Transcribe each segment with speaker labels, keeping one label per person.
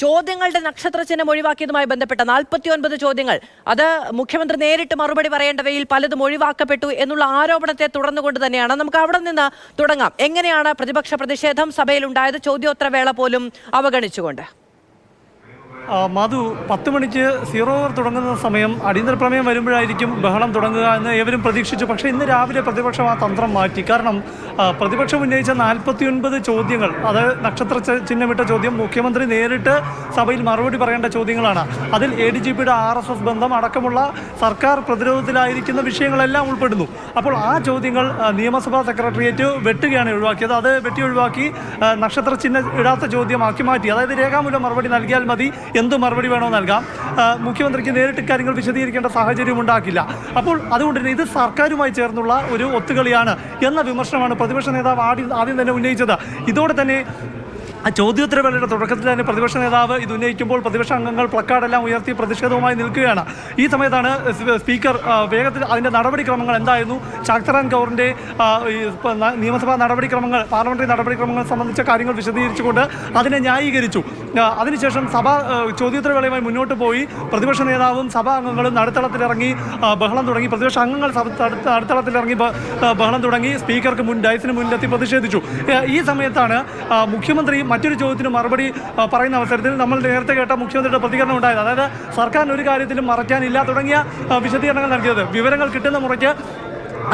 Speaker 1: ചോദ്യങ്ങളുടെ നക്ഷത്രചിഹ്നം ഒഴിവാക്കിയതുമായി ബന്ധപ്പെട്ട 49 ചോദ്യങ്ങൾ അത് മുഖ്യമന്ത്രി നേരിട്ട് മറുപടി പറയേണ്ടവയിൽ പലതും ഒഴിവാക്കപ്പെട്ടു എന്നുള്ള ആരോപണത്തെ തുടർന്നുകൊണ്ട് തന്നെയാണ്. നമുക്ക് അവിടെ നിന്ന് തുടങ്ങാം. എങ്ങനെയാണ് പ്രതിപക്ഷ പ്രതിഷേധം സഭയിൽ ഉണ്ടായത്? ചോദ്യോത്തരവേള പോലും അവഗണിച്ചുകൊണ്ട്.
Speaker 2: മധു, 10 മണിക്ക് 0 ഓവർ തുടങ്ങുന്ന സമയം അടിയന്തര പ്രമേയം വരുമ്പോഴായിരിക്കും ബഹളം തുടങ്ങുക എന്ന് ഏവരും പ്രതീക്ഷിച്ചു. പക്ഷേ ഇന്ന് രാവിലെ പ്രതിപക്ഷം ആ തന്ത്രം മാറ്റി. കാരണം പ്രതിപക്ഷം ഉന്നയിച്ച 49 ചോദ്യങ്ങൾ, അത് നക്ഷത്ര ചിഹ്നമിട്ട ചോദ്യം, മുഖ്യമന്ത്രി നേരിട്ട് സഭയിൽ മറുപടി പറയേണ്ട ചോദ്യങ്ങളാണ്. അതിൽ ADGPയുടെ RSS ബന്ധം അടക്കമുള്ള സർക്കാർ പ്രതിരോധത്തിലായിരിക്കുന്ന വിഷയങ്ങളെല്ലാം ഉൾപ്പെടുന്നു. അപ്പോൾ ആ ചോദ്യങ്ങൾ നിയമസഭാ സെക്രട്ടേറിയറ്റ് വെട്ടുകയാണ് ഒഴിവാക്കിയത്. അത് വെട്ടി ഒഴിവാക്കി നക്ഷത്ര ചിഹ്നം ഇടാത്ത ചോദ്യമാക്കി മാറ്റി. അതായത് രേഖാമൂലം മറുപടി നൽകിയാൽ മതി, എന്ത് മറുപടി വേണോ നൽകാം, മുഖ്യമന്ത്രിക്ക് നേരിട്ട് കാര്യങ്ങൾ വിശദീകരിക്കേണ്ട സാഹചര്യം ഉണ്ടാക്കില്ല. അപ്പോൾ അതുകൊണ്ട് തന്നെ ഇത് സർക്കാരുമായി ചേർന്നുള്ള ഒരു ഒത്തുകളിയാണ് എന്ന വിമർശനമാണ് പ്രതിപക്ഷ നേതാവ് ആദ്യം തന്നെ ഉന്നയിച്ചത്. ഇതോടെ തന്നെ ചോദ്യോത്തരവേളയുടെ തുടക്കത്തിൽ തന്നെ പ്രതിപക്ഷ നേതാവ് ഇത് ഉന്നയിക്കുമ്പോൾ പ്രതിപക്ഷ അംഗങ്ങൾ പ്ലക്കാർഡെല്ലാം ഉയർത്തി പ്രതിഷേധവുമായി നിൽക്കുകയാണ്. ഈ സമയത്താണ് സ്പീക്കർ വേഗത്തിൽ അതിൻ്റെ നടപടിക്രമങ്ങൾ എന്തായിരുന്നു, ശാക്തറാൻ കൗറിൻ്റെ നിയമസഭാ നടപടിക്രമങ്ങൾ, പാർലമെന്ററി നടപടിക്രമങ്ങൾ സംബന്ധിച്ച കാര്യങ്ങൾ വിശദീകരിച്ചുകൊണ്ട് അതിനെ ന്യായീകരിച്ചു. അതിനുശേഷം സഭ ചോദ്യോത്തരവേളയുമായി മുന്നോട്ട് പോയി പ്രതിപക്ഷ നേതാവും സഭാ അംഗങ്ങളും നടുത്തളത്തിലിറങ്ങി ബഹളം തുടങ്ങി. പ്രതിപക്ഷ അംഗങ്ങൾ നടുത്തളത്തിലിറങ്ങി ബഹളം തുടങ്ങി. സ്പീക്കർക്ക് ഡയസിന് മുന്നിലെത്തി പ്രതിഷേധിച്ചു. ഈ സമയത്താണ് മുഖ്യമന്ത്രി മറ്റൊരു ചോദ്യത്തിന് മറുപടി പറയുന്ന അവസരത്തിൽ നമ്മൾ നേരത്തെ കേട്ട മുഖ്യമന്ത്രിയുടെ പ്രതികരണം ഉണ്ടായത്. അതായത് സർക്കാരിന് ഒരു കാര്യത്തിലും മറയ്ക്കാനില്ല തുടങ്ങിയ വിശദീകരണങ്ങൾ നൽകിയത്. വിവരങ്ങൾ കിട്ടുന്ന മുറയ്ക്ക്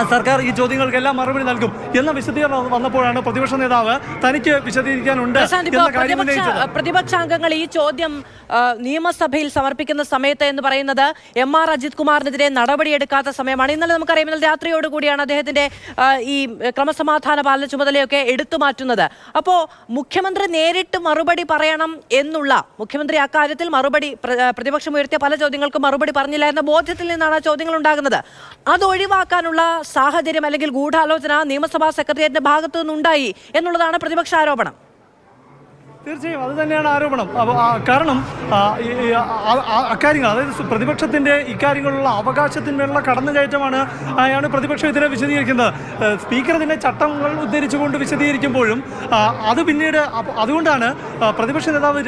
Speaker 2: സർക്കാർ ഈ ചോദ്യങ്ങൾക്കെല്ലാം മറുപടി നൽകും എന്ന വിശദീകരണം വന്നപ്പോഴാണ് പ്രതിപക്ഷ നേതാവ് തനിക്ക് വിശദീകരിക്കാനുണ്ട് എന്ന കാര്യം ഉന്നയിച്ചത്.
Speaker 1: പ്രതിപക്ഷാംഗങ്ങൾ ഈ ചോദ്യം നിയമസഭയിൽ സമർപ്പിക്കുന്ന സമയത്ത് എന്ന് പറയുന്നത് MR അജിത് കുമാറിനെതിരെ നടപടിയെടുക്കാത്ത സമയമാണ്. ഇന്നലെ നമുക്കറിയാം, ഇന്നലെ രാത്രിയോടുകൂടിയാണ് അദ്ദേഹത്തിന്റെ ഈ ക്രമസമാധാന പാലന ചുമതലയൊക്കെ എടുത്തു മാറ്റുന്നത്. അപ്പോൾ മുഖ്യമന്ത്രി നേരിട്ട് മറുപടി പറയണം എന്നുള്ള, മുഖ്യമന്ത്രി അക്കാര്യത്തിൽ പ്രതിപക്ഷം ഉയർത്തിയ പല ചോദ്യങ്ങൾക്കും മറുപടി പറഞ്ഞില്ല എന്ന ബോധ്യത്തിൽ നിന്നാണ് ആ ചോദ്യങ്ങൾ ഉണ്ടാകുന്നത്. അത് ഒഴിവാക്കാനുള്ള സാഹചര്യം അല്ലെങ്കിൽ ഗൂഢാലോചന നിയമസഭാ സെക്രട്ടേറിയറ്റിന്റെ ഭാഗത്തു നിന്നുണ്ടായി എന്നുള്ളതാണ് പ്രതിപക്ഷ ആരോപണം.
Speaker 2: തീർച്ചയായും അത് തന്നെയാണ് ആരോപണം. കാരണം അക്കാര്യങ്ങൾ, അതായത് പ്രതിപക്ഷത്തിൻ്റെ ഇക്കാര്യങ്ങളുള്ള അവകാശത്തിന്മേലുള്ള കടന്നുകയറ്റമാണ് പ്രതിപക്ഷം ഇതിനെ വിശദീകരിക്കുന്നത്. സ്പീക്കർ ഇതിനെ ചട്ടങ്ങൾ ഉദ്ധരിച്ചുകൊണ്ട് വിശദീകരിക്കുമ്പോഴും അത് പിന്നീട് അതുകൊണ്ടാണ് പ്രതിപക്ഷ നേതാവ്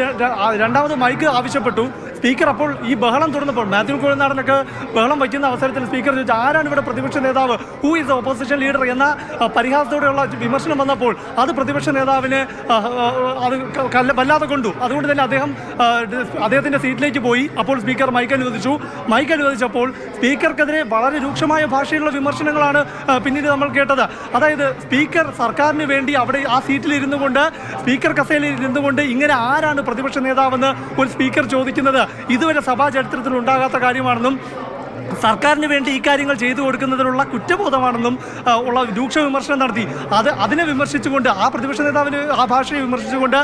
Speaker 2: രണ്ടാമത് മൈക്ക് ആവശ്യപ്പെട്ടു. സ്പീക്കർ അപ്പോൾ ഈ ബഹളം തുടർന്നപ്പോൾ മാത്യു കുഴൽനാടനൊക്കെ ബഹളം വയ്ക്കുന്ന അവസരത്തിൽ സ്പീക്കർ ചോദിച്ചു, ആരാണ് ഇവിടെ പ്രതിപക്ഷ നേതാവ്, who is the opposition leader എന്ന പരിഹാസത്തോടെയുള്ള വിമർശനം വന്നപ്പോൾ അത് പ്രതിപക്ഷ നേതാവിന് അത് വല്ലാതെ കൊണ്ടു. അതുകൊണ്ട് തന്നെ അദ്ദേഹത്തിൻ്റെ സീറ്റിലേക്ക് പോയി. അപ്പോൾ സ്പീക്കർ മൈക്ക് അനുവദിച്ചപ്പോൾ സ്പീക്കർക്കെതിരെ വളരെ രൂക്ഷമായ ഭാഷയിലുള്ള വിമർശനങ്ങളാണ് പിന്നീട് നമ്മൾ കേട്ടത്. അതായത് സ്പീക്കർ സർക്കാരിന് വേണ്ടി അവിടെ ആ സീറ്റിൽ ഇരുന്നു കൊണ്ട്, സ്പീക്കർ കസേരയിൽ ഇരുന്നു കൊണ്ട് ഇങ്ങനെ ആരാണ് പ്രതിപക്ഷ നേതാവെന്ന് ഒരു സ്പീക്കർ ചോദിക്കുന്നത് ഇതുവരെ സഭാ ചരിത്രത്തിൽ ഉണ്ടാകാത്ത കാര്യമാണെന്നും സർക്കാരിന് വേണ്ടി ഈ കാര്യങ്ങൾ ചെയ്തു കൊടുക്കുന്നതിനുള്ള കുറ്റബോധമാണെന്നും ഉള്ള രൂക്ഷ വിമർശനം നടത്തി. അതിനെ വിമർശിച്ചുകൊണ്ട്, ആ പ്രതിപക്ഷ നേതാവിന് ആ ഭാഷയെ വിമർശിച്ചുകൊണ്ട്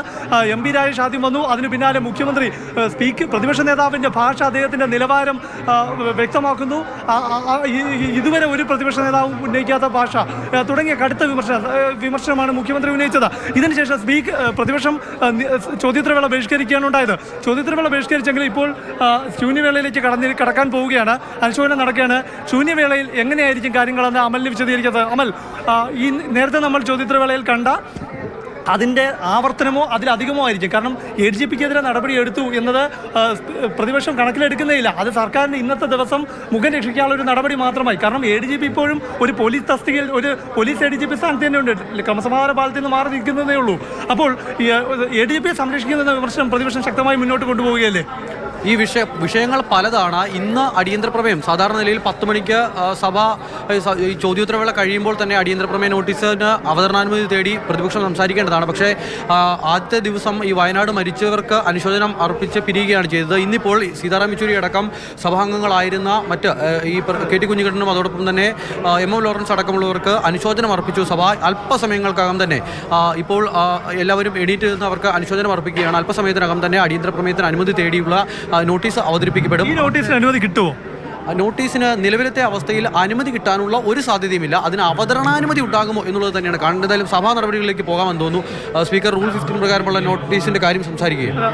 Speaker 2: MP രാജേഷ് ആദ്യം വന്നു. അതിന് പിന്നാലെ മുഖ്യമന്ത്രി പ്രതിപക്ഷ നേതാവിൻ്റെ ഭാഷ, അദ്ദേഹത്തിൻ്റെ നിലവാരം വ്യക്തമാക്കുന്നു. ഇതുവരെ ഒരു പ്രതിപക്ഷ നേതാവും ഉന്നയിക്കാത്ത ഭാഷ തുടങ്ങിയ കടുത്ത വിമർശനമാണ് മുഖ്യമന്ത്രി ഉന്നയിച്ചത്. ഇതിനുശേഷം പ്രതിപക്ഷം ചോദ്യോത്തരവേള ബഹിഷ്കരിക്കുകയാണ് ഉണ്ടായത്. ചോദ്യോത്തരവേള ബഹിഷ്കരിച്ചെങ്കിൽ ഇപ്പോൾ ശൂന്യവേളയിലേക്ക് കടക്കാൻ പോവുകയാണ്. അനുശോചനം നടക്കുകയാണ്. ശൂന്യവേളയിൽ എങ്ങനെയായിരിക്കും കാര്യങ്ങളെന്ന് അമലിന് വിശദീകരിച്ചത്. അമൽ, ഈ നേരത്തെ നമ്മൾ ചോദ്യോത്തരവേളയിൽ കണ്ട അതിൻ്റെ ആവർത്തനമോ അതിലധികമോ ആയിരിക്കും. കാരണം ADGPക്കെതിരെ നടപടി എടുത്തു എന്നത് പ്രതിപക്ഷം കണക്കിലെടുക്കുന്നേയില്ല. അത് സർക്കാരിന് ഇന്നത്തെ ദിവസം മുഖം രക്ഷിക്കാനുള്ള ഒരു നടപടി മാത്രമായി. കാരണം ADGP ഇപ്പോഴും ഒരു പോലീസ് തസ്തികയിൽ, ഒരു പോലീസ് ADGP സ്ഥാനത്ത് തന്നെ ഉണ്ട്. ക്രമസമാധാന പാലത്തിൽ നിന്ന് മാറി നിൽക്കുന്നതേ ഉള്ളൂ. അപ്പോൾ ADGPയെ സംരക്ഷിക്കുന്ന വിമർശനം പ്രതിപക്ഷം ശക്തമായി മുന്നോട്ട് കൊണ്ടുപോവുകയല്ലേ?
Speaker 3: ഈ വിഷയങ്ങൾ പലതാണ്. ഇന്ന് അടിയന്തര പ്രമേയം സാധാരണ നിലയിൽ 10 മണിക്ക് സഭ ഈ ചോദ്യോത്തരവേള കഴിയുമ്പോൾ തന്നെ അടിയന്തര പ്രമേയ നോട്ടീസിന് അവതരണാനുമതി തേടി പ്രതിപക്ഷം സംസാരിക്കേണ്ടതാണ്. പക്ഷേ ആദ്യത്തെ ദിവസം ഈ വയനാട് മരിച്ചവർക്ക് അനുശോചനം അർപ്പിച്ച് പിരിയുകയാണ് ചെയ്തത്. ഇന്നിപ്പോൾ സീതാറാം യെച്ചൂരി അടക്കം സഭാംഗങ്ങളായിരുന്ന മറ്റ് ഈ KT കുഞ്ഞിക്കണ്ണനും അതോടൊപ്പം തന്നെ MM ലോറൻസ് അടക്കമുള്ളവർക്ക് അനുശോചനം അർപ്പിച്ചു സഭ. അല്പസമയങ്ങൾക്കകം തന്നെ ഇപ്പോൾ എല്ലാവരും എണീറ്റ് നിന്ന് അവർക്ക് അനുശോചനം അർപ്പിക്കുകയാണ്. അല്പസമയത്തിനകം തന്നെ അടിയന്തര പ്രമേയത്തിന് അനുമതി തേടിയുള്ള നോട്ടീസ് അവതരിപ്പിക്കപ്പെടും.
Speaker 2: ഈ നോട്ടീസിന് അനുമതി കിട്ടുമോ?
Speaker 3: നോട്ടീസിന് നിലവിലത്തെ അവസ്ഥയിൽ അനുമതി കിട്ടാനുള്ള ഒരു സാധ്യതയുമില്ല. അതിന് അവതരണാനുമതി ഉണ്ടാകുമോ എന്നുള്ളത് തന്നെയാണ് കാണുന്നത്. എന്തായാലും സഭാ നടപടികളിലേക്ക് പോകാമെന്ന് തോന്നുന്നു. സ്പീക്കർ റൂൾ 15 പ്രകാരമുള്ള നോട്ടീസിന്റെ കാര്യം സംസാരിക്കുകയാണ്.